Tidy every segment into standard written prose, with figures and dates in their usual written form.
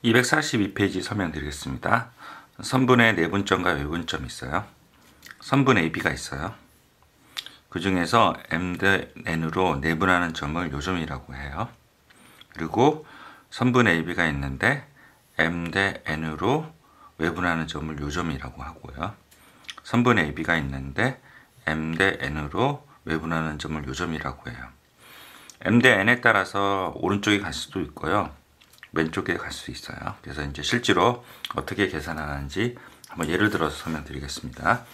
242페이지 설명드리겠습니다. 선분의 내분점과 외분점이 있어요. 선분 AB가 있어요. 그 중에서 M 대 N으로 내분하는 점을 요점이라고 해요. 그리고 선분 AB가 있는데 M 대 N으로 외분하는 점을 요점이라고 하고요. 선분 AB가 있는데 M 대 N으로 외분하는 점을 요점이라고 해요. M 대 N에 따라서 오른쪽에 갈 수도 있고요. 왼쪽에 갈 수 있어요. 그래서 이제 실제로 어떻게 계산하는지 한번 예를 들어서 설명드리겠습니다.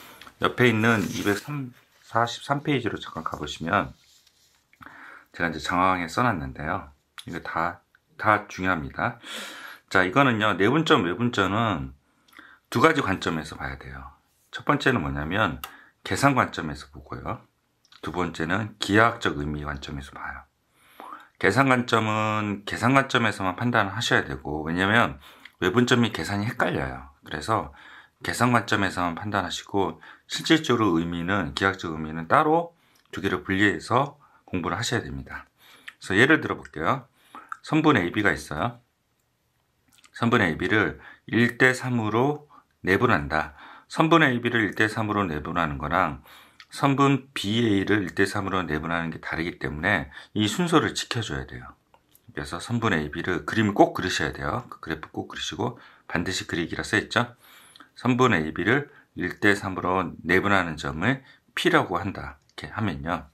옆에 있는 243페이지로 잠깐 가보시면 제가 이제 정황에 써놨는데요. 이거 다 중요합니다. 자, 이거는요, 내분점, 외분점은 두 가지 관점에서 봐야 돼요. 첫 번째는 뭐냐면 계산 관점에서 보고요. 두 번째는 기하학적 의미 관점에서 봐요. 계산 관점은 계산 관점에서만 판단을 하셔야 되고, 왜냐면 외분점이 계산이 헷갈려요. 그래서 계산 관점에서만 판단하시고 실질적으로 의미는, 기하학적 의미는 따로 두 개를 분리해서 공부를 하셔야 됩니다. 그래서 예를 들어 볼게요. 선분 AB가 있어요. 선분 AB를 1대3으로 내분한다. 선분 AB를 1대3으로 내분하는 거랑 선분 BA를 1대3으로 내분하는 게 다르기 때문에 이 순서를 지켜줘야 돼요. 그래서 선분 AB를 그림을 꼭 그리셔야 돼요. 그 그래프 꼭 그리시고 반드시 그리기라 써있죠. 선분 AB를 1대3으로 내분하는 점을 P라고 한다. 이렇게 하면요.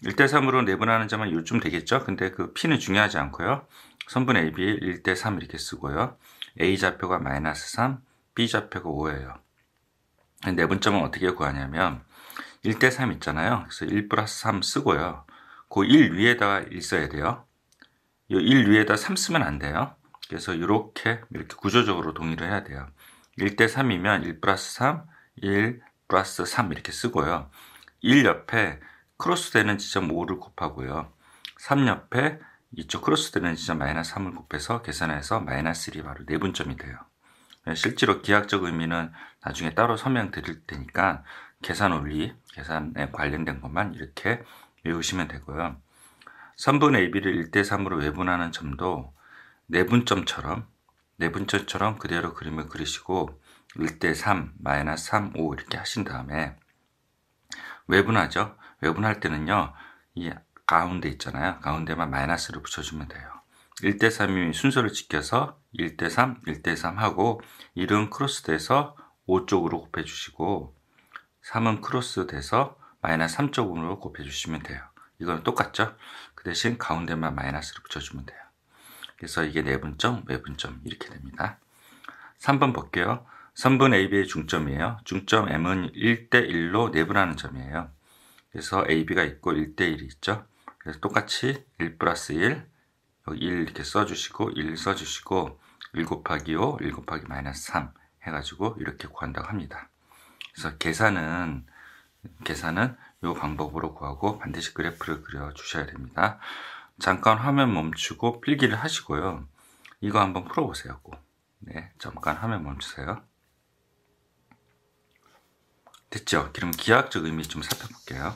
1대3으로 내분하는 점은 요쯤 되겠죠. 근데 그 P는 중요하지 않고요. 선분 AB 1대3 이렇게 쓰고요. A 좌표가 -3, B 좌표가 5예요. 내분점은 어떻게 구하냐면 1대3 있잖아요. 그래서 1 플러스 3 쓰고요. 그 1 위에다가 1 써야 돼요. 이 1 위에다 3 쓰면 안 돼요. 그래서 이렇게 구조적으로 동의를 해야 돼요. 1대3이면 1 플러스 3, 1 플러스 3 이렇게 쓰고요. 1 옆에 크로스 되는 지점 5를 곱하고요. 3 옆에 이쪽 크로스 되는 지점 -3을 곱해서 계산해서 -1이 바로 내분점이 돼요. 실제로 기하학적 의미는 나중에 따로 설명드릴 테니까 계산 원리, 계산에 관련된 것만 이렇게 외우시면 되고요. 선분 AB를 1대3으로 외분하는 점도 내분점처럼 그대로 그림을 그리시고 1대3, -3, 5 이렇게 하신 다음에 외분하죠. 외분할 때는요, 이 가운데 있잖아요. 가운데만 마이너스를 붙여주면 돼요. 1대3이 순서를 지켜서 1대3, 1대3 하고 1은 크로스 돼서 5 쪽으로 곱해주시고 3은 크로스 돼서 -3 쪽으로 곱해주시면 돼요. 이거는 똑같죠? 그 대신 가운데만 마이너스를 붙여주면 돼요. 그래서 이게 내분점, 외분점 이렇게 됩니다. 3번 볼게요. 선분 AB의 중점이에요. 중점 M은 1대1로 내분하는 점이에요. 그래서 AB가 있고 1대1이 있죠. 그래서 똑같이 1 플러스 1, 여기 1 이렇게 써주시고 1 써주시고 1 곱하기 5, 1 곱하기 -3 해가지고 이렇게 구한다고 합니다. 그래서 계산은 이 방법으로 구하고 반드시 그래프를 그려주셔야 됩니다. 잠깐 화면 멈추고 필기를 하시고요. 이거 한번 풀어보세요. 네, 잠깐 화면 멈추세요. 됐죠? 그럼 기하학적 의미 좀 살펴볼게요.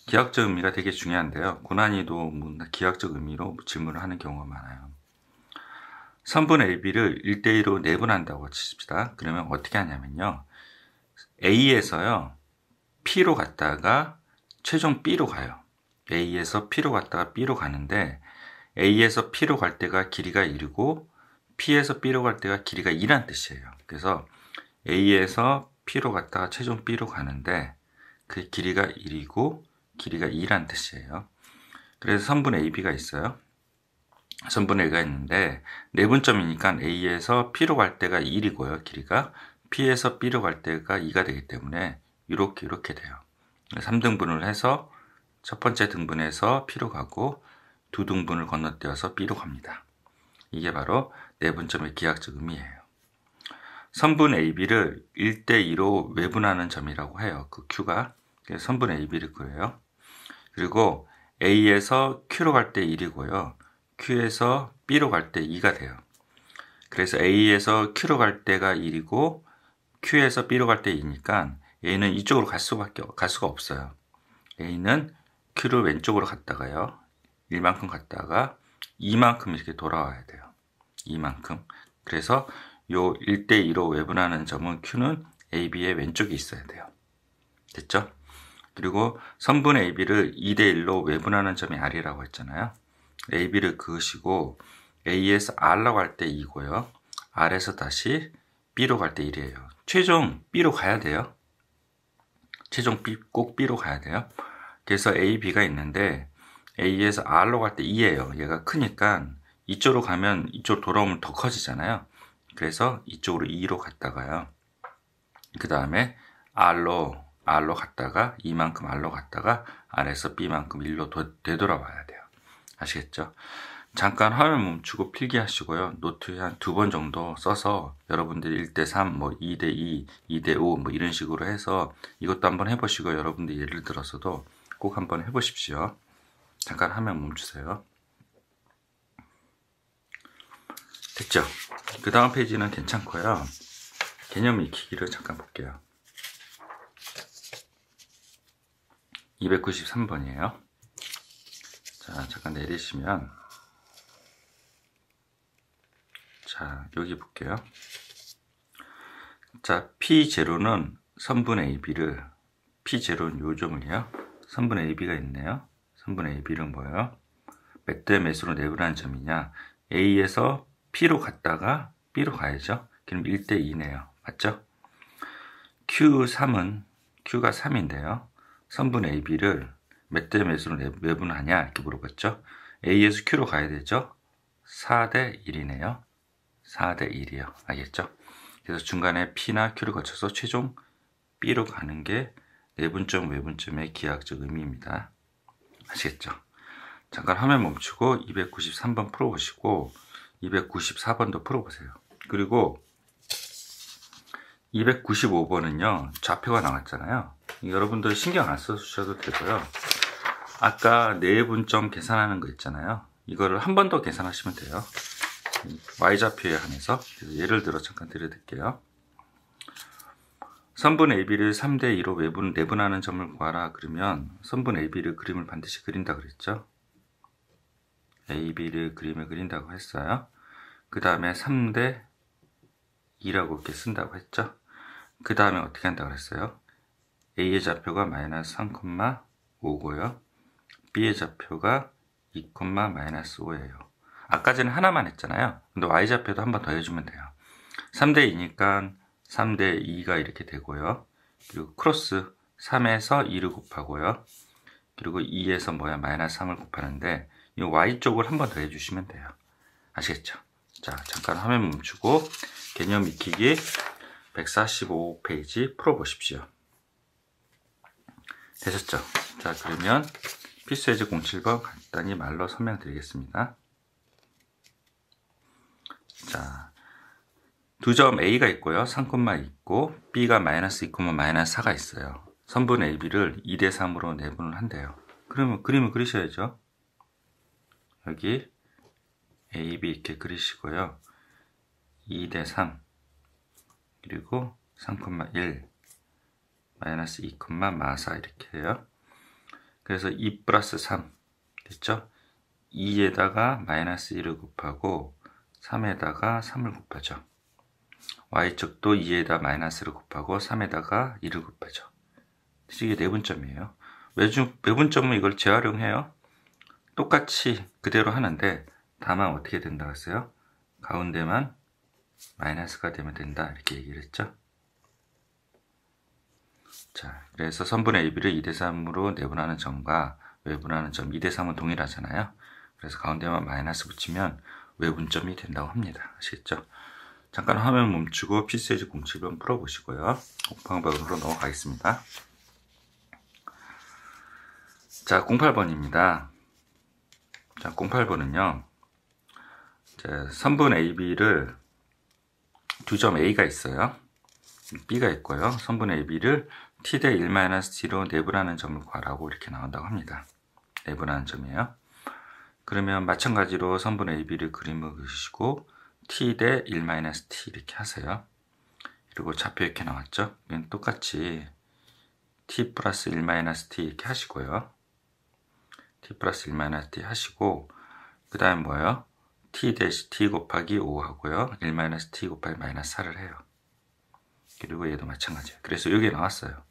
기하학적 의미가 되게 중요한데요. 고난이도 기하학적 의미로 질문을 하는 경우가 많아요. 선분 AB를 1대1로 내분한다고 칩시다. 그러면 어떻게 하냐면요. A에서요. P로 갔다가 최종 B로 가요. A에서 P로 갔다가 B로 가는데 A에서 P로 갈 때가 길이가 1이고 P에서 B로 갈 때가 길이가 2라는 뜻이에요. 그래서 A에서 P로 갔다가 최종 B로 가는데 그 길이가 1이고 길이가 2라는 뜻이에요. 그래서 선분 AB가 있어요. 선분 A가 있는데 내분점이니까 A에서 P로 갈 때가 1이고요. 길이가 P에서 B로 갈 때가 2가 되기 때문에 이렇게 돼요. 3등분을 해서 첫 번째 등분해서 P로 가고 두 등분을 건너뛰어서 B로 갑니다. 이게 바로 내분점의 기하학적 의미예요. 선분 AB를 1대2로 외분하는 점이라고 해요. 그 Q가. 선분 AB를 그려요. 그리고 A에서 Q로 갈 때 1이고요. Q에서 B로 갈 때 2가 돼요. 그래서 A에서 Q로 갈 때가 1이고 Q에서 B로 갈 때 2니까 A는 이쪽으로 갈 수가 없어요. A는 Q를 왼쪽으로 갔다가요. 1만큼 갔다가 2만큼 이렇게 돌아와야 돼요. 이만큼. 그래서 요 1대2로 외분하는 점은 Q는 AB의 왼쪽에 있어야 돼요. 됐죠? 그리고 선분 AB를 2대1로 외분하는 점이 R이라고 했잖아요. AB를 그으시고 A에서 R라고 할 때 2고요. R에서 다시 B로 갈 때 1이에요. 최종 B로 가야 돼요. 최종 B, 꼭 B로 가야 돼요. 그래서 A, B가 있는데 A에서 R로 갈 때 2예요. 얘가 크니까 이쪽으로 가면 이쪽으로 돌아오면 더 커지잖아요. 그래서 이쪽으로 2로 갔다가요. 그 다음에 R로 갔다가 이만큼 R로 갔다가 R에서 B만큼 1로 되돌아와야 돼요. 아시겠죠? 잠깐 화면 멈추고 필기하시고요. 노트에 한 2번 정도 써서 여러분들이 1대3, 뭐 2대2, 2대5 뭐 이런 식으로 해서 이것도 한번 해보시고 여러분들 예를 들어서도 꼭 한번 해보십시오. 잠깐 화면 멈추세요. 됐죠? 그 다음 페이지는 괜찮고요. 개념 익히기를 잠깐 볼게요. 293번이에요. 자, 잠깐 내리시면 자, 여기 볼게요. 자, P0는 선분 AB를 P0는 요점을요. 선분 AB가 있네요. 선분 AB는 뭐예요? 몇 대 몇으로 내분하는 점이냐? A에서 P로 갔다가 B로 가야죠. 그럼 1대2네요. 맞죠? Q3은 Q가 3인데요. 선분 AB를 몇 대 몇으로 내분하냐? 이렇게 물어봤죠. A에서 Q로 가야 되죠. 4대1이네요. 4대1이요. 알겠죠? 그래서 중간에 P나 Q를 거쳐서 최종 B로 가는 게 내분점, 외분점의 기하학적 의미입니다. 아시겠죠? 잠깐 화면 멈추고 293번 풀어보시고 294번도 풀어보세요. 그리고 295번은요. 좌표가 나왔잖아요. 여러분들 신경 안 써주셔도 되고요. 아까 내분점 계산하는 거 있잖아요. 이거를 한 번 더 계산하시면 돼요. Y좌표에 한해서. 예를 들어 잠깐 드려드릴게요. 선분 AB를 3대2로 내분하는 점을 구하라 그러면 선분 AB를 그림을 반드시 그린다 그랬죠. AB를 그림을 그린다고 했어요. 그 다음에 3대2라고 이렇게 쓴다고 했죠. 그 다음에 어떻게 한다고 그랬어요? A의 좌표가 마이너스 3,5고요. B의 좌표가 2,-5예요. 아까 전에 하나만 했잖아요. 근데 Y좌표도 한 번 더 해주면 돼요. 3대2니까 3대2가 이렇게 되고요. 그리고 크로스 3에서 2를 곱하고요. 그리고 2에서 뭐야? 마이너스 3을 곱하는데 이 Y쪽을 한 번 더 해주시면 돼요. 아시겠죠? 자, 잠깐 화면 멈추고 개념 익히기 145페이지 풀어보십시오. 되셨죠? 자, 그러면 필수예제 07번 간단히 말로 설명드리겠습니다. 자, 두 점 A가 있고요. 3, 있고 B가 마이너스 2, 마이너스 4가 있어요. 선분 AB를 2대3으로 내분을 한대요. 그러면 그림을 그리셔야죠. 여기 AB 이렇게 그리시고요. 2대3 그리고 3,1 마이너스 2, 마4 이렇게 해요. 그래서 2 플러스 3 됐죠? 2에다가 마이너스 1을 곱하고 3에다가 3을 곱하죠. Y쪽도 2에다 마이너스를 곱하고 3에다가 2를 곱하죠. 이게 내분점이에요. 외분점은 이걸 재활용해요. 똑같이 그대로 하는데 다만 어떻게 된다고 했어요? 가운데만 마이너스가 되면 된다 이렇게 얘기를 했죠. 자, 그래서 선분 AB를 2대3으로 내분하는 점과 외분하는 점 2대3은 동일하잖아요. 그래서 가운데만 마이너스 붙이면 외분점이 된다고 합니다. 아시겠죠? 잠깐 화면 멈추고 필수예제 07번 풀어보시고요. 옥방방으로 넘어가겠습니다. 자, 08번입니다. 자, 08번은요. 선분 AB를 두 점 A가 있어요. B가 있고요. 선분 AB를 T대 1-T로 내분하는 점을 구하라고 이렇게 나온다고 합니다. 내분하는 점이에요. 그러면 마찬가지로 선분 AB를 그림을 그리시고 T대 1-T 이렇게 하세요. 그리고 좌표 이렇게 나왔죠. 똑같이 T 플러스 1-T 이렇게 하시고요. T 플러스 1-T 하시고 그 다음에 뭐예요? t-t 곱하기 5 하고요. 1-t 곱하기 마이너스 4를 해요. 그리고 얘도 마찬가지예요. 그래서 이게 나왔어요.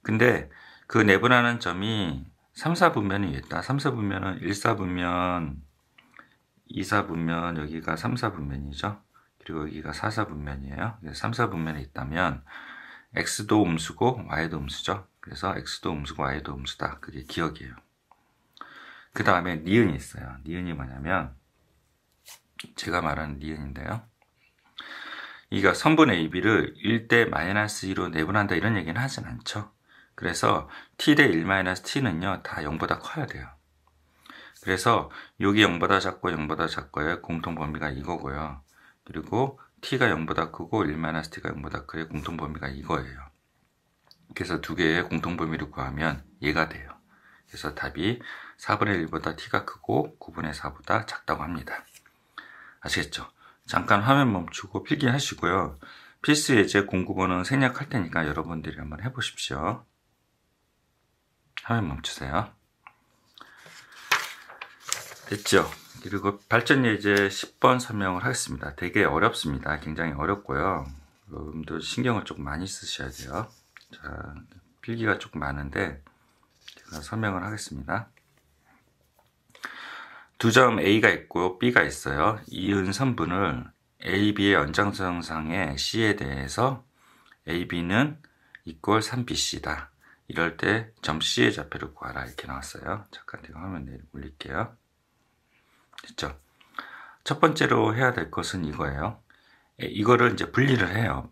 근데 그 내분하는 점이 3, 4분면이 있다. 3, 4분면은 1, 4분면, 2, 4분면, 여기가 3, 4분면이죠. 그리고 여기가 4, 4분면이에요. 3, 4분면에 있다면 x도 음수고 y도 음수죠. 그래서 x도 음수고 y도 음수다. 그게 기억이에요. 그 다음에 니은이 있어요. 니은이 뭐냐면 제가 말하는 니은인데요. 이가 선분 AB를 1대 마이너스 2로 내분한다 이런 얘기는 하진 않죠. 그래서 t 대 1-t는요 다 0보다 커야 돼요. 그래서 여기 0보다 작고 0보다 작고의 공통범위가 이거고요. 그리고 t가 0보다 크고 1-t가 0보다 크의 공통범위가 이거예요. 그래서 두 개의 공통범위를 구하면 얘가 돼요. 그래서 답이 4분의 1보다 t가 크고 9분의 4보다 작다고 합니다. 아시겠죠? 잠깐 화면 멈추고 필기하시고요. 필수 예제 공부번호는 생략할 테니까 여러분들이 한번 해보십시오. 화면 멈추세요. 됐죠? 그리고 발전 예제 10번 설명을 하겠습니다. 되게 어렵습니다. 굉장히 어렵고요. 여러분들 신경을 조금 많이 쓰셔야 돼요. 자, 필기가 조금 많은데 제가 설명을 하겠습니다. 두 점 A가 있고 B가 있어요. 이은 선분을 AB의 연장선상의 C에 대해서 AB는 이꼴 3BC다. 이럴 때 점 C의 좌표를 구하라 이렇게 나왔어요. 잠깐 제가 화면 올릴게요. 됐죠? 첫 번째로 해야 될 것은 이거예요. 이거를 이제 분리를 해요.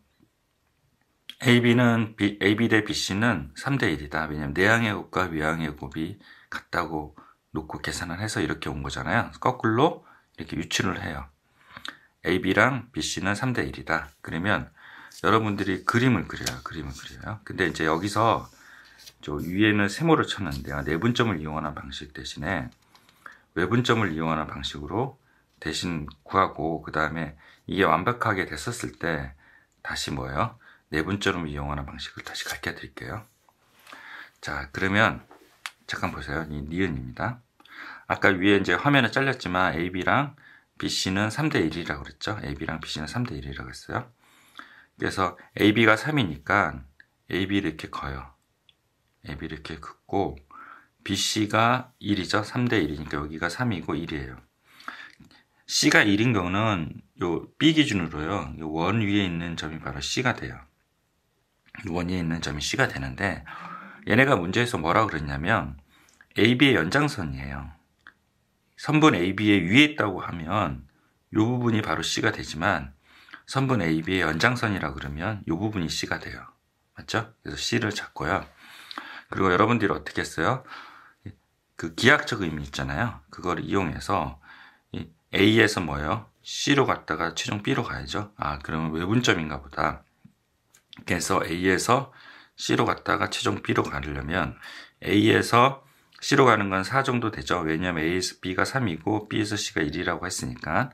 AB 대 BC는 3대 1이다. 왜냐면 내항의 곱과 위항의 곱이 같다고 놓고 계산을 해서 이렇게 온 거잖아요. 거꾸로 이렇게 유추를 해요. AB랑 BC는 3대 1이다. 그러면 여러분들이 그림을 그려요. 근데 이제 여기서 저 위에는 세모를 쳤는데요. 내분점을 이용하는 방식 대신에 외분점을 이용하는 방식으로 대신 구하고 그 다음에 이게 완벽하게 됐었을 때 다시 뭐예요? 내분점을 이용하는 방식을 다시 가르쳐 드릴게요. 자, 그러면 잠깐 보세요. 이 니은입니다. 아까 위에 이제 화면에 잘렸지만 AB랑 BC는 3대 1이라고 그랬죠. AB랑 BC는 3대 1이라고 했어요. 그래서 AB가 3이니까 AB를 이렇게 커요. AB를 이렇게 긋고 BC가 1이죠. 3대 1이니까 여기가 3이고 1이에요. C가 1인 경우는 요 B 기준으로요. 요 원 위에 있는 점이 바로 C가 돼요. 원 위에 있는 점이 C가 되는데 얘네가 문제에서 뭐라고 그랬냐면 AB의 연장선이에요. 선분 AB의 위에 있다고 하면 이 부분이 바로 C가 되지만 선분 AB의 연장선이라고 그러면 이 부분이 C가 돼요. 맞죠? 그래서 C를 잡고요. 그리고 여러분들이 어떻게 했어요? 그 기하학적 의미 있잖아요. 그걸 이용해서 A에서 뭐예요? C로 갔다가 최종 B로 가야죠. 아, 그러면 외분점인가 보다. 그래서 A에서 C로 갔다가 최종 B로 가려면 A에서 C로 가는 건 4 정도 되죠. 왜냐하면 A에서 B가 3이고 B에서 C가 1이라고 했으니까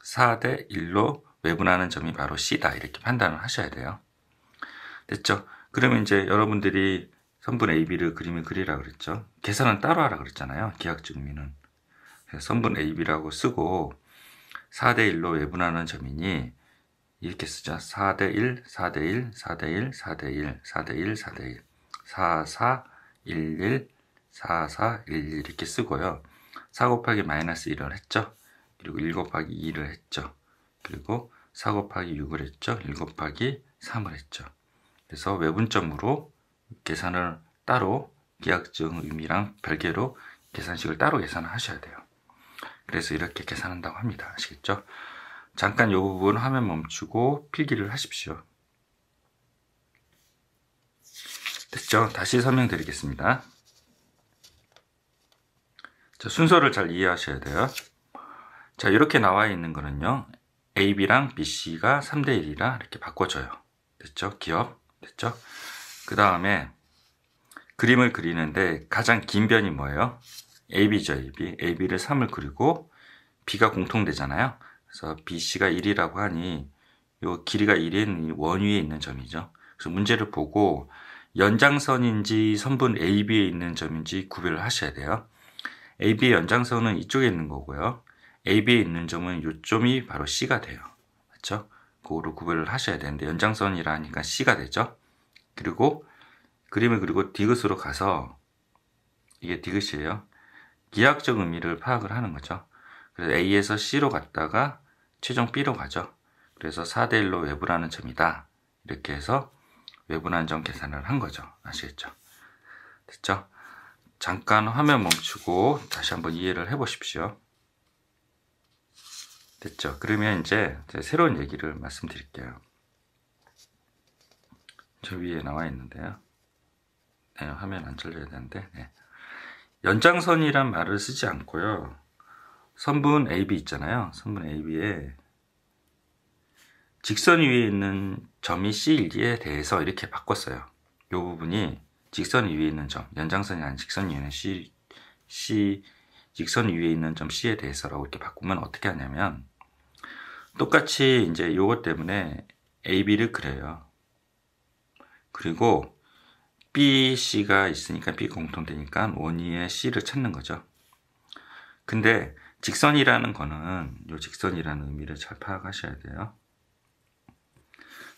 4대 1로 외분하는 점이 바로 C다. 이렇게 판단을 하셔야 돼요. 됐죠? 그러면 이제 여러분들이 선분 AB를 그림을 그리라고 그랬죠. 계산은 따로 하라 그랬잖아요. 기하학적 의미는. 선분 AB라고 쓰고 4대 1로 외분하는 점이니 이렇게 쓰죠. 4대 1, 4대 1, 4대 1, 4대 1, 4대 1, 4대 1, 4, 4, 1, 1, 4, 4, 1, 1 이렇게 쓰고요. 4 곱하기 마이너스 1을 했죠. 그리고 1 곱하기 2를 했죠. 그리고 4 곱하기 6을 했죠. 1 곱하기 3을 했죠. 그래서 외분점으로 계산을 따로 기하학적 의미랑 별개로 계산식을 따로 계산을 하셔야 돼요. 그래서 이렇게 계산한다고 합니다. 아시겠죠? 잠깐 이 부분 화면 멈추고 필기를 하십시오. 됐죠? 다시 설명드리겠습니다. 자, 순서를 잘 이해하셔야 돼요. 자, 이렇게 나와 있는 거는요. AB랑 BC가 3대 1이라 이렇게 바꿔줘요. 됐죠? 기억? 됐죠? 그 다음에 그림을 그리는데 가장 긴 변이 뭐예요? AB죠, AB. AB를 3을 그리고 B가 공통되잖아요. 그래서 BC가 1이라고 하니 요 길이가 1인 원 위에 있는 점이죠. 그래서 문제를 보고 연장선인지 선분 AB에 있는 점인지 구별을 하셔야 돼요. AB의 연장선은 이쪽에 있는 거고요. AB에 있는 점은 요점이 바로 C가 돼요. 맞죠? 그거로 구별을 하셔야 되는데 연장선이라 하니까 C가 되죠. 그리고 그림을 그리고 디귿으로 가서 이게 디귿이에요. 기하학적 의미를 파악을 하는 거죠. 그래서 A에서 C로 갔다가 최종 B로 가죠. 그래서 4대1로 외분하는 점이다. 이렇게 해서 외분한 점 계산을 한 거죠. 아시겠죠? 됐죠? 잠깐 화면 멈추고 다시 한번 이해를 해 보십시오. 됐죠? 그러면 이제 새로운 얘기를 말씀드릴게요. 저 위에 나와 있는데요. 네, 화면 안 잘려야 되는데 네. 연장선이란 말을 쓰지 않고요. 선분 AB 있잖아요. 선분 AB에 직선 위에 있는 점이 C일지에 대해서 이렇게 바꿨어요. 이 부분이 직선 위에 있는 점, 연장선이 아닌 직선 위에 있는 직선 위에 있는 점 C에 대해서라고 이렇게 바꾸면 어떻게 하냐면 똑같이 이제 요것 때문에 AB를 그려요. 그리고 BC가 있으니까 B 공통되니까 원위의 C를 찾는 거죠. 근데 직선이라는 거는 요 직선이라는 의미를 잘 파악하셔야 돼요.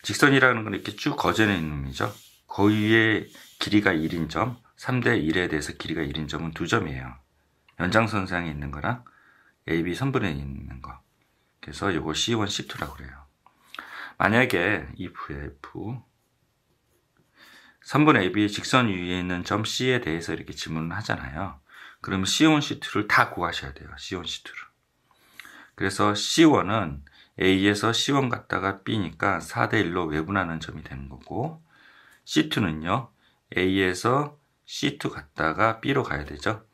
직선이라는 건 이렇게 쭉 거저내 있는 의미죠. 그 위에 길이가 1인 점, 3대 1에 대해서 길이가 1인 점은 2점이에요. 연장선상에 있는 거랑 AB 선분에 있는 거. 그래서 요거 C1, C2라고 그래요. 만약에 if 선분 AB의 직선 위에 있는 점 C에 대해서 이렇게 질문을 하잖아요. 그러면 C1, C2를 다 구하셔야 돼요. C1, C2를. 그래서 C1은 A에서 C1 갔다가 B니까 4대1로 외분하는 점이 되는 거고 C2는요. A에서 C2 갔다가 B로 가야 되죠.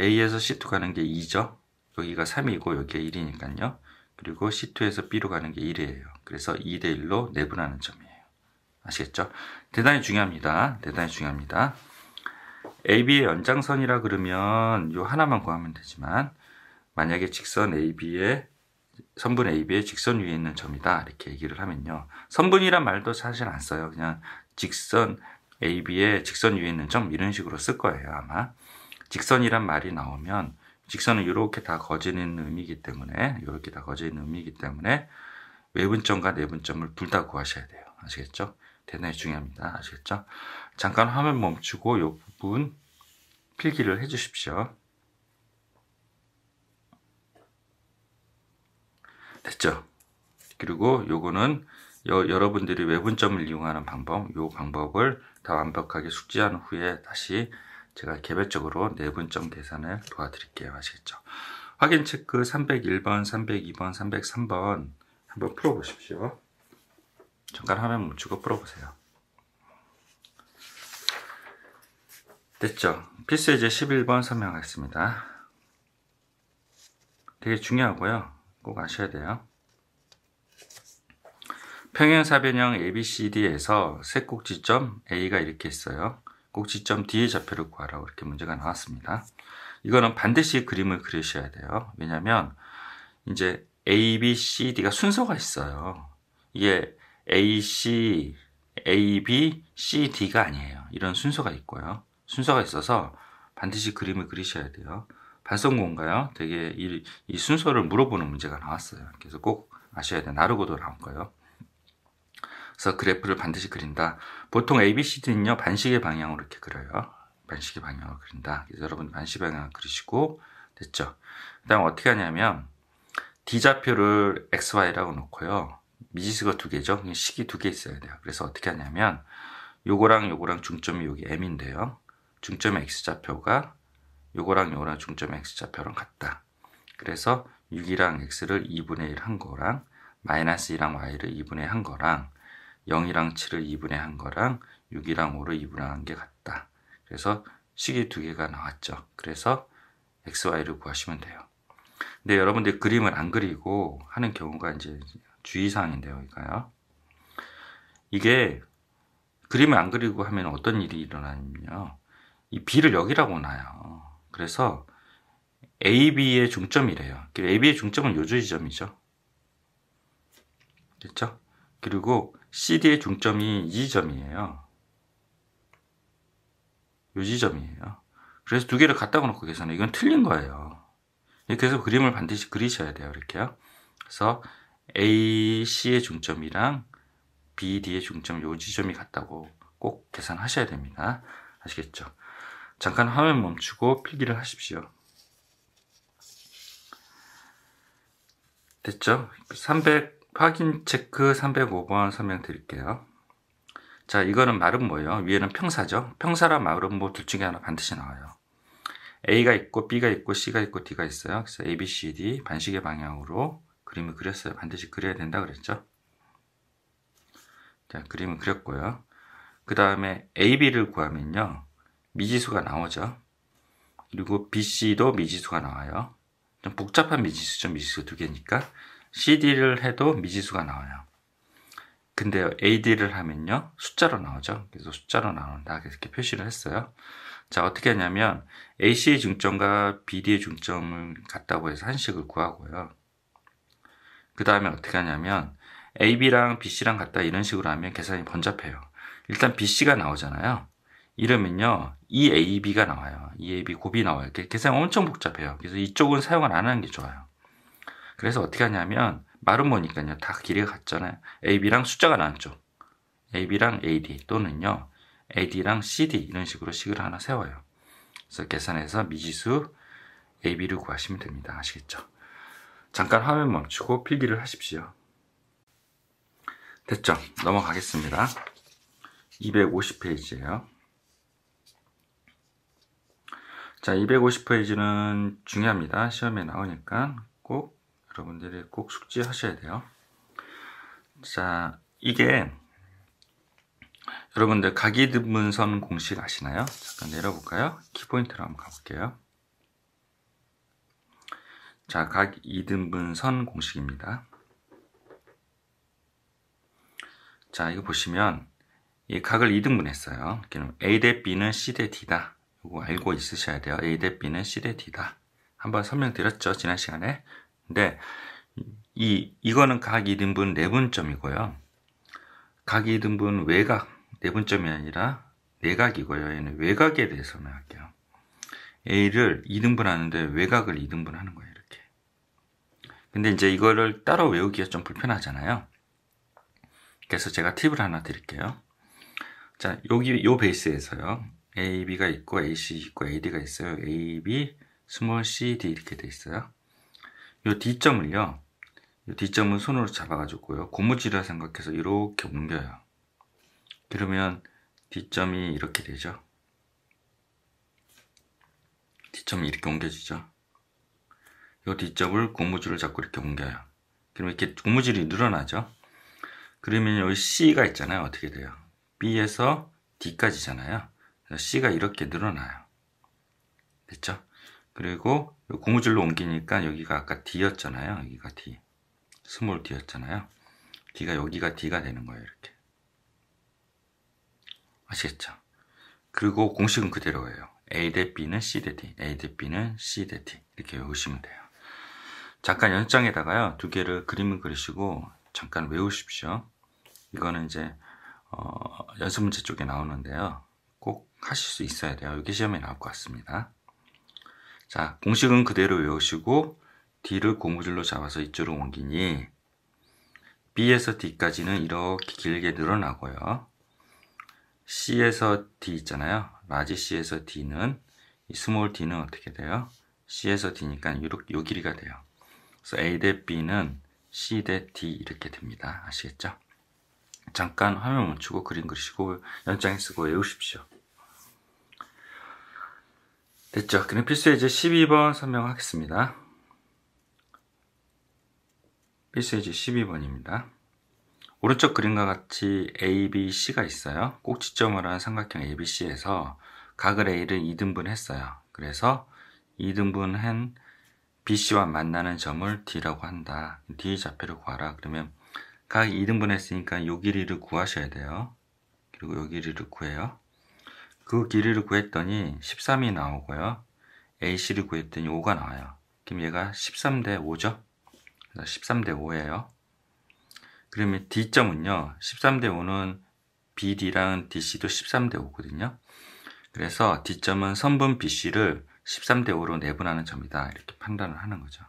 A에서 C2 가는 게 2죠. 여기가 3이고 여기가 1이니까요. 그리고 C2에서 B로 가는 게 1이에요. 그래서 2대1로 내분하는 점이에요. 아시겠죠? 대단히 중요합니다. 대단히 중요합니다. AB의 연장선이라 그러면 요 하나만 구하면 되지만 만약에 직선 AB의 선분 AB의 직선 위에 있는 점이다 이렇게 얘기를 하면요. 선분이란 말도 사실 안 써요. 그냥 직선 AB의 직선 위에 있는 점 이런 식으로 쓸 거예요. 아마 직선이란 말이 나오면 직선은 이렇게 다 거져 있는 의미이기 때문에 이렇게 다 거져 있는 의미이기 때문에 외분점과 내분점을 둘 다 구하셔야 돼요. 아시겠죠? 대단히 중요합니다. 아시겠죠? 잠깐 화면 멈추고 이 부분 필기를 해 주십시오. 됐죠? 그리고 요거는 여러분들이 외분점을 이용하는 방법, 요 방법을 다 완벽하게 숙지한 후에 다시 제가 개별적으로 내분점 계산을 도와드릴게요. 아시겠죠? 확인 체크 301번, 302번, 303번 한번 풀어보십시오. 잠깐 화면 멈추고 풀어보세요. 됐죠? 필수 예제 11번 설명하겠습니다. 되게 중요하고요. 꼭 아셔야 돼요. 평행사변형 ABCD에서 세 꼭지점 A가 이렇게 있어요. 꼭지점 D의 좌표를 구하라고 이렇게 문제가 나왔습니다. 이거는 반드시 그림을 그리셔야 돼요. 왜냐면 이제 A, B, C, D가 순서가 있어요. 이게 A, C, A, B, C, D가 아니에요. 이런 순서가 있고요. 순서가 있어서 반드시 그림을 그리셔야 돼요. 반성문가요? 되게 이 순서를 물어보는 문제가 나왔어요. 그래서 꼭 아셔야 돼요. 나르고도 나온 거예요. 그래서 그래프를 반드시 그린다. 보통 ABCD는요, 반식의 방향으로 이렇게 그려요. 반식의 방향으로 그린다. 그래서 여러분 반식의 방향을 그리시고, 됐죠? 그 다음 어떻게 하냐면, D좌표를 XY라고 놓고요. 미지수가 2개죠? 식이 2개 있어야 돼요. 그래서 어떻게 하냐면, 요거랑 중점이 여기 M인데요. 중점의 X좌표가 요거랑 중점의 X좌표랑 같다. 그래서 6이랑 X를 2분의 1 한 거랑, 마이너스 2랑 Y를 2분의 1 한 거랑, 0이랑 7을 2분의 1 한 거랑 6이랑 5를 2분의 1 한 게 같다. 그래서 식이 2개가 나왔죠. 그래서 XY를 구하시면 돼요. 근데 여러분들 그림을 안 그리고 하는 경우가 이제 주의사항인데요. 이게 그림을 안 그리고 하면 어떤 일이 일어나냐면요. 이 B를 여기라고 놔요. 그래서 AB의 중점이래요. AB의 중점은 요 지점이죠. 됐죠? 그리고 CD의 중점이 이 지점이에요. 요 지점이에요. 그래서 2개를 갖다가 놓고 계산해. 이건 틀린 거예요. 이렇게 해서 그림을 반드시 그리셔야 돼요. 이렇게요. 그래서 AC의 중점이랑 BD의 중점 요 지점이 같다고 꼭 계산하셔야 됩니다. 아시겠죠? 잠깐 화면 멈추고 필기를 하십시오. 됐죠? 확인 체크 305번 설명 드릴게요. 자, 이거는 마름모예요. 위에는 평사죠. 평사랑 마름모 둘 중에 하나 반드시 나와요. A가 있고 B가 있고 C가 있고 D가 있어요. 그래서 A, B, C, D 반시계 방향으로 그림을 그렸어요. 반드시 그려야 된다 그랬죠. 자, 그림을 그렸고요. 그 다음에 A, B를 구하면요. 미지수가 나오죠. 그리고 B, C도 미지수가 나와요. 좀 복잡한 미지수죠. 미지수 두 개니까. C, D를 해도 미지수가 나와요. 근데 A, D를 하면요. 숫자로 나오죠. 그래서 숫자로 나온다. 이렇게 표시를 했어요. 자, 어떻게 하냐면 AC의 중점과 BD의 중점을 같다고 해서 한식을 구하고요. 그 다음에 어떻게 하냐면 AB랑 BC랑 같다 이런 식으로 하면 계산이 번잡해요. 일단 BC가 나오잖아요. 이러면요. EAB가 나와요. EAB 곱이 나와요. 계산이 엄청 복잡해요. 그래서 이쪽은 사용을 안 하는 게 좋아요. 그래서 어떻게 하냐면 마름모니까요. 다 길이가 같잖아요. AB랑 숫자가 나왔죠. AB랑 AD 또는요. AD랑 CD 이런 식으로 식을 하나 세워요. 그래서 계산해서 미지수 AB를 구하시면 됩니다. 아시겠죠? 잠깐 화면 멈추고 필기를 하십시오. 됐죠? 넘어가겠습니다. 250페이지예요. 자, 250페이지는 중요합니다. 시험에 나오니까 꼭 여러분들이 꼭 숙지하셔야 돼요. 자, 이게 여러분들 각이등분선 공식 아시나요? 잠깐 내려볼까요? 키포인트로 한번 가볼게요. 자, 각이등분선 공식입니다. 자, 이거 보시면 이 각을 2등분했어요. A 대 B는 C 대 D다. 이거 알고 있으셔야 돼요. A 대 B는 C 대 D다. 한번 설명드렸죠, 지난 시간에. 근데 이거는 각 2등분 내분점이고요. 각 2등분 외곽 내분점이 아니라 내각이고요. 얘는 외곽에 대해서 설명할게요. A를 2등분 하는데 외곽을 2등분 하는 거예요. 이렇게. 근데 이제 이거를 따로 외우기가 좀 불편하잖아요. 그래서 제가 팁을 하나 드릴게요. 자, 여기 요 베이스에서요. A, B가 있고 AC 있고 AD가 있어요. A, B, 스몰 C, D 이렇게 돼 있어요. 요 D점을요. 요 D점은 손으로 잡아가지고요. 고무줄이라 생각해서 이렇게 옮겨요. 그러면 D점이 이렇게 되죠. D점이 이렇게 옮겨지죠. 요 D점을 고무줄을 잡고 이렇게 옮겨요. 그러면 이렇게 고무줄이 늘어나죠. 그러면 여기 C가 있잖아요. 어떻게 돼요? B에서 D까지잖아요. C가 이렇게 늘어나요. 됐죠? 그리고 고무줄로 옮기니까 여기가 아까 D였잖아요. 여기가 D. 스몰 D였잖아요. D가 여기가 D가 되는 거예요. 이렇게. 아시겠죠? 그리고 공식은 그대로예요. A 대 B는 C 대 D. A 대 B는 C 대 D. 이렇게 외우시면 돼요. 잠깐 연장에다가요. 두 개를 그림을 그리시고 잠깐 외우십시오. 이거는 이제 연습 문제 쪽에 나오는데요. 꼭 하실 수 있어야 돼요. 여기 시험에 나올 것 같습니다. 자, 공식은 그대로 외우시고 D를 고무줄로 잡아서 이쪽으로 옮기니 B에서 D까지는 이렇게 길게 늘어나고요. C에서 D 있잖아요. 라지 C에서 D는 이 스몰 D는 어떻게 돼요? C에서 D니까 요 길이가 돼요. 그래서 A 대 B는 C 대 D 이렇게 됩니다. 아시겠죠? 잠깐 화면 멈추고 그림 그리시고 연장에 쓰고 외우십시오. 됐죠? 그럼 필수예제 12번 설명하겠습니다. 필수예제 12번입니다. 오른쪽 그림과 같이 A, B, C가 있어요. 꼭지점을 한 삼각형 ABC에서 각을 A를 2등분 했어요. 그래서 2등분한 BC와 만나는 점을 D라고 한다. D 좌표를 구하라. 그러면 각 2등분 했으니까 요 길이를 구하셔야 돼요. 그리고 요 길이를 구해요. 그 길이를 구했더니 13이 나오고요. AC를 구했더니 5가 나와요. 그럼 얘가 13대 5죠? 그래서 13대 5예요. 그러면 D점은요. 13대 5는 BD랑 DC도 13대 5거든요. 그래서 D점은 선분 BC를 13대 5로 내분하는 점이다. 이렇게 판단을 하는 거죠.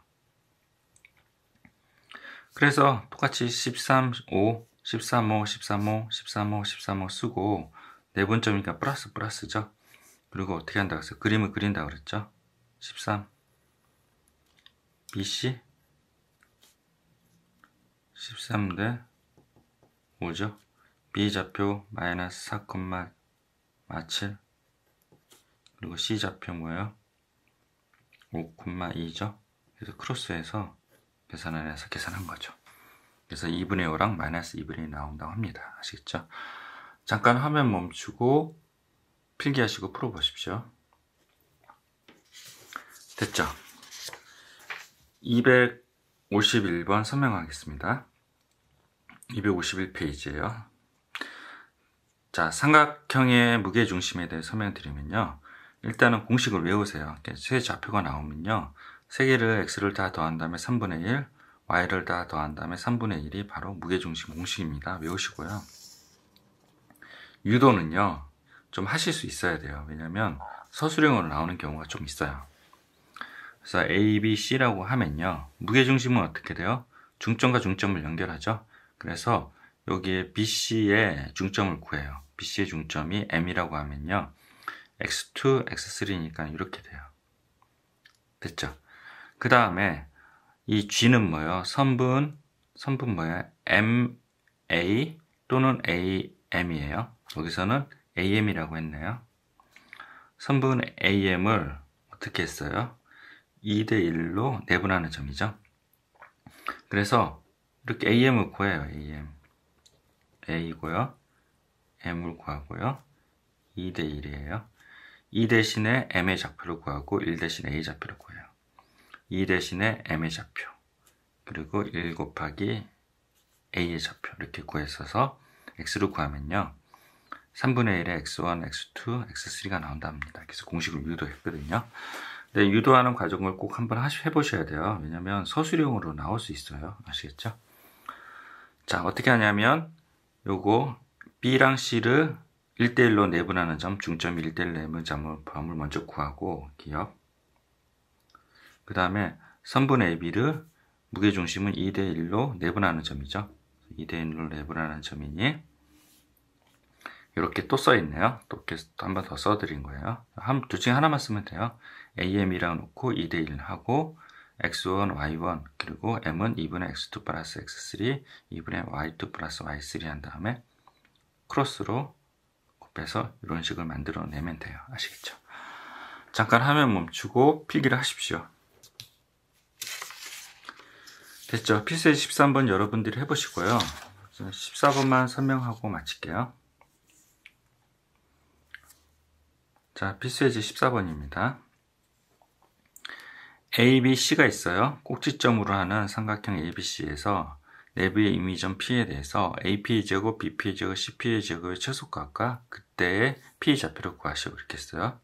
그래서 똑같이 13, 5, 13, 5, 13, 5, 13, 5, 13, 5 쓰고 내분점이니까 플러스죠. 그리고 어떻게 한다고 했어요? 그림을 그린다고 그랬죠. 13 BC 13대 5죠. B좌표 마이너스 4,7 그리고 C좌표 뭐예요? 5,2죠. 그래서 크로스해서 계산을 해서 계산한 거죠. 그래서 2분의 5랑 마이너스 2분의 1이 나온다고 합니다. 아시겠죠? 잠깐 화면 멈추고 필기하시고 풀어보십시오. 됐죠? 251번 설명하겠습니다. 251페이지예요. 자, 삼각형의 무게중심에 대해 설명드리면요. 일단은 공식을 외우세요. 세 좌표가 나오면요. 세 개를 x를 다 더한 다음에 3분의 1, y를 다 더한 다음에 3분의 1이 바로 무게중심 공식입니다. 외우시고요. 유도는요. 좀 하실 수 있어야 돼요. 왜냐면 서술형으로 나오는 경우가 좀 있어요. 그래서 A, B, C라고 하면요. 무게중심은 어떻게 돼요? 중점과 중점을 연결하죠. 그래서 여기에 BC의 중점을 구해요. BC의 중점이 M이라고 하면요. X2, X3니까 이렇게 돼요. 됐죠? 그 다음에 이 G는 뭐예요? 선분 뭐예요? MA 또는 AM이에요. 여기서는 AM이라고 했네요. 선분 AM을 어떻게 했어요? 2대 1로 내분하는 점이죠. 그래서 이렇게 AM을 구해요. A고요. M을 구하고요. 2대 1이에요. 2 대신에 M의 좌표를 구하고 1 대신에 A 좌표를 구해요. 2 대신에 M의 좌표 그리고 1 곱하기 A의 좌표 이렇게 구했어서 X를 구하면요. 3분의 1에 X1, X2, X3가 나온답니다. 그래서 공식을 유도했거든요. 근데 유도하는 과정을 꼭 한번 해보셔야 돼요. 왜냐면 서술형으로 나올 수 있어요. 아시겠죠? 자, 어떻게 하냐면 요거 B랑 C를 1대1로 내분하는 점, 중점이 1대1 내분 점을 먼저 구하고 기억. 그 다음에 선분 AB를 무게중심은 2대1로 내분하는 점이죠. 2대1로 내분하는 점이니 이렇게 또 써있네요. 또 한 번 더 써드린 거예요. 둘 중에 하나만 쓰면 돼요. AM이라고 놓고 2대1 하고 X1, Y1 그리고 M은 2분의 X2 플러스 X3 2분의 Y2 플러스 Y3 한 다음에 크로스로 곱해서 이런 식을 만들어내면 돼요. 아시겠죠? 잠깐 화면 멈추고 필기를 하십시오. 됐죠? 필수예제 13번 여러분들이 해보시고요. 14번만 설명하고 마칠게요. 자, 필수예제 14번입니다. ABC가 있어요. 꼭지점으로 하는 삼각형 ABC에서 내부의 임의점 P에 대해서 AP의 제곱, BP의 제곱, CP의 제곱의 최소값과 그때의 P 좌표를 구하시오. 이렇게 했어요.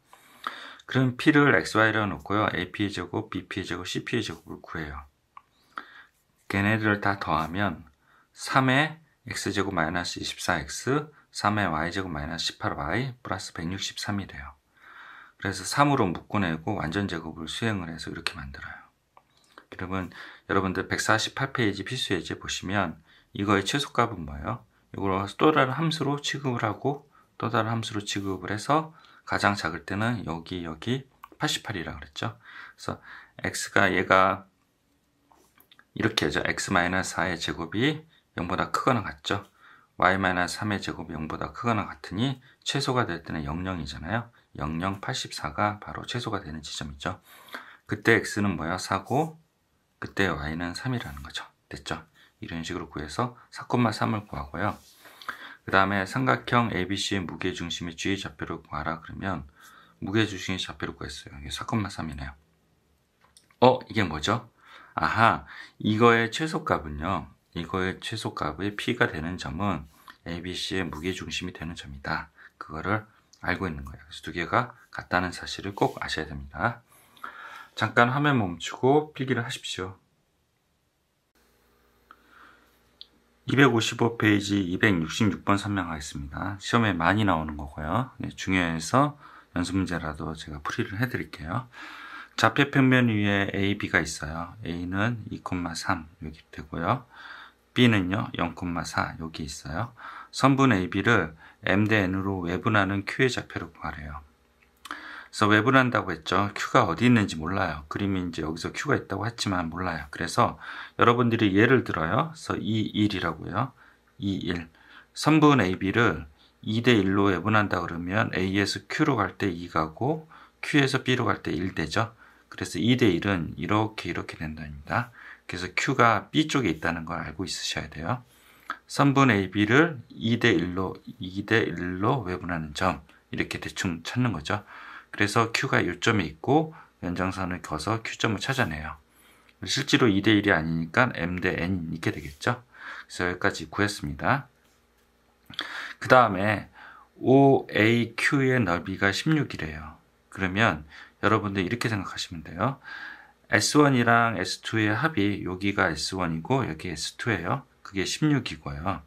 그럼 P를 XY라고 놓고요. AP의 제곱, BP의 제곱, CP의 제곱을 구해요. 걔네들을 다 더하면 3의 X제곱 마이너스 24X, 3의 Y제곱 마이너스 18Y 플러스 163이 돼요. 그래서 3으로 묶어내고 완전 제곱을 수행을 해서 이렇게 만들어요. 그러면 여러분들 148페이지 필수예제 보시면 이거의 최소값은 뭐예요? 이걸 또 다른 함수로 취급을 하고 또 다른 함수로 취급을 해서 가장 작을 때는 여기 88이라고 그랬죠. 그래서 x가 얘가 이렇게 하죠. x-4의 제곱이 0보다 크거나 같죠. y-3의 제곱이 0보다 크거나 같으니 최소가 될 때는 00이잖아요. 00, 84가 바로 최소가 되는 지점이죠. 그때 x는 뭐야? 4고 그때 y는 3이라는 거죠. 됐죠? 이런 식으로 구해서 4,3을 구하고요. 그 다음에 삼각형 ABC의 무게중심의 G의 좌표를 구하라 그러면 무게중심의 좌표를 구했어요. 이게 4,3이네요. 이게 뭐죠? 아하, 이거의 최소값은요. 이거의 최소값의 P가 되는 점은 ABC의 무게중심이 되는 점이다. 그거를 알고 있는 거예요. 그래서 두 개가 같다는 사실을 꼭 아셔야 됩니다. 잠깐 화면 멈추고 필기를 하십시오. 255페이지 266번 설명하겠습니다. 시험에 많이 나오는 거고요. 중요해서 연습 문제라도 제가 풀이를 해드릴게요. 좌표 평면 위에 A, B가 있어요. A는 2,3 여기 되고요. B는요 0,4 여기 있어요. 선분 AB를 M 대 N으로 외분하는 Q의 좌표로 구하래요. 그래서 외분한다고 했죠. Q가 어디 있는지 몰라요. 그림이 이제 여기서 Q가 있다고 했지만 몰라요. 그래서 여러분들이 예를 들어요. 그래서 2, 1이라고요. 2, 1. 선분 AB를 2 대 1로 외분한다 그러면 A에서 Q로 갈 때 2 가고 Q에서 B로 갈 때 1 되죠. 그래서 2 대 1은 이렇게 된답니다. 그래서 Q가 B 쪽에 있다는 걸 알고 있으셔야 돼요. 선분 AB를 2 대 1로 외분하는 점 이렇게 대충 찾는 거죠. 그래서 Q가 요점에 있고 연장선을 그어서 Q점을 찾아내요. 실제로 2 대 1이 아니니까 M 대 N 이렇게 되겠죠. 그래서 여기까지 구했습니다. 그 다음에 OAQ의 넓이가 16이래요. 그러면 여러분들 이렇게 생각하시면 돼요. S1이랑 S2의 합이 여기가 S1이고 여기 S2예요. 그게 16이고요.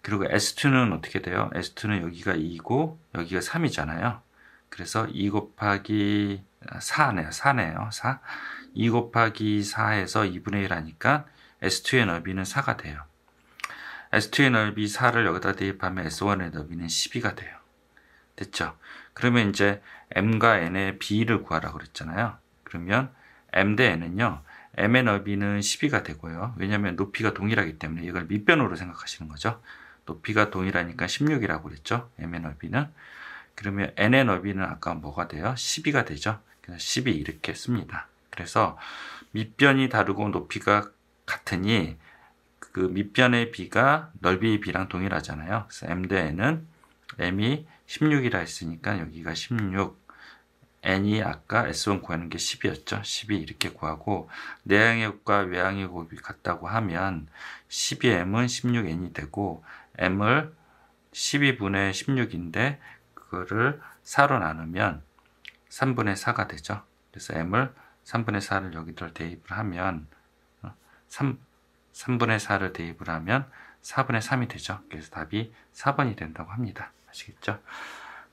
그리고 S2는 어떻게 돼요? S2는 여기가 2고 여기가 3이잖아요. 그래서 2 곱하기 4네요. 4. 2 곱하기 4에서 2분의 1 하니까 S2의 넓이는 4가 돼요. S2의 넓이 4를 여기다 대입하면 S1의 넓이는 12가 돼요. 됐죠? 그러면 이제 M과 N의 B를 구하라고 그랬잖아요. 그러면 M 대 N은요. M의 넓이는 12가 되고요. 왜냐하면 높이가 동일하기 때문에 이걸 밑변으로 생각하시는 거죠. 높이가 동일하니까 16이라고 그랬죠. M의 넓이는. 그러면 N의 넓이는 아까 뭐가 돼요? 12가 되죠. 그래서 12 이렇게 씁니다. 그래서 밑변이 다르고 높이가 같으니 그 밑변의 B가 넓이의 B랑 동일하잖아요. 그래서 M 대 N은 M이 16이라 했으니까 여기가 16. N이 아까 S1 구하는 게 10이었죠. 12 이렇게 구하고 내항의 곱과 외항의 곱이 같다고 하면 12M은 16N이 되고 M을 12분의 16인데 그거를 4로 나누면 3분의 4가 되죠. 그래서 M을 3분의 4를 여기다 대입을 하면 3분의 4를 대입을 하면 4분의 3이 되죠. 그래서 답이 4번이 된다고 합니다. 아시겠죠?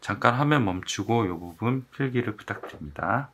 잠깐 화면 멈추고 이 부분 필기를 부탁드립니다.